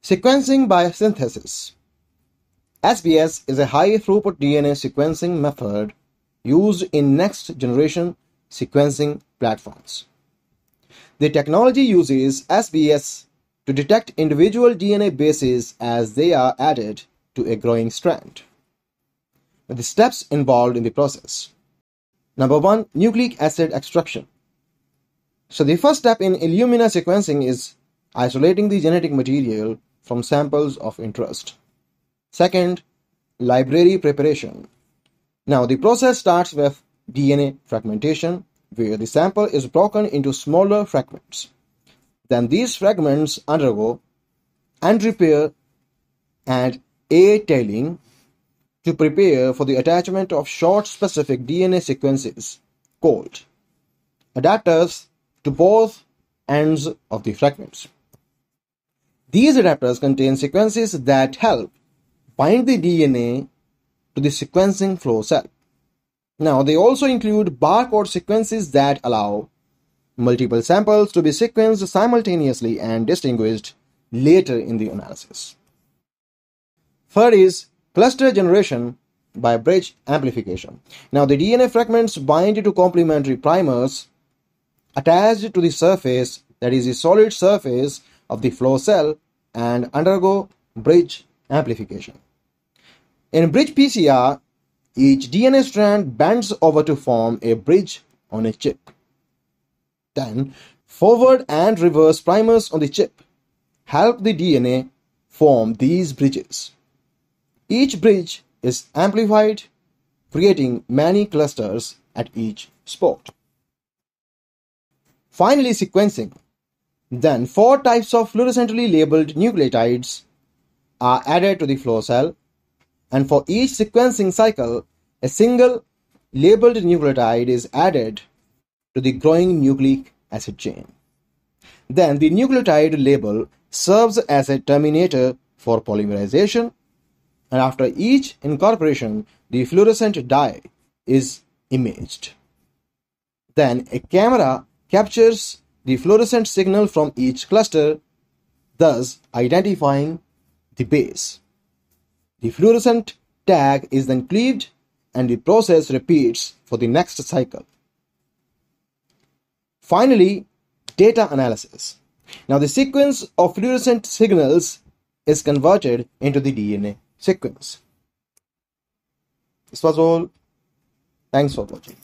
Sequencing by synthesis. SBS is a high-throughput DNA sequencing method used in next-generation sequencing platforms. The technology uses SBS to detect individual DNA bases as they are added to a growing strand. The steps involved in the process. Number 1. Nucleic acid extraction. So the first step in Illumina sequencing is isolating the genetic material from samples of interest. Second, library preparation. Now the process starts with DNA fragmentation, where the sample is broken into smaller fragments. Then these fragments undergo end repair and A-tailing to prepare for the attachment of short specific DNA sequences called adapters to both ends of the fragments. These adapters contain sequences that help bind the DNA to the sequencing flow cell. Now, they also include barcode sequences that allow multiple samples to be sequenced simultaneously and distinguished later in the analysis. Third is cluster generation by bridge amplification. Now, the DNA fragments bind to complementary primers attached to the surface, that is the solid surface of the flow cell, and undergo bridge amplification. In bridge PCR, each DNA strand bends over to form a bridge on a chip. Then, forward and reverse primers on the chip help the DNA form these bridges. Each bridge is amplified, creating many clusters at each spot. Finally, sequencing. Then 4 types of fluorescently labeled nucleotides are added to the flow cell, and for each sequencing cycle, a single labeled nucleotide is added to the growing nucleic acid chain. Then the nucleotide label serves as a terminator for polymerization, and after each incorporation, the fluorescent dye is imaged. Then a camera captures the fluorescent signal from each cluster, thus identifying the base. The fluorescent tag is then cleaved and the process repeats for the next cycle. Finally, data analysis. Now the sequence of fluorescent signals is converted into the DNA sequence. This was all. Thanks for watching.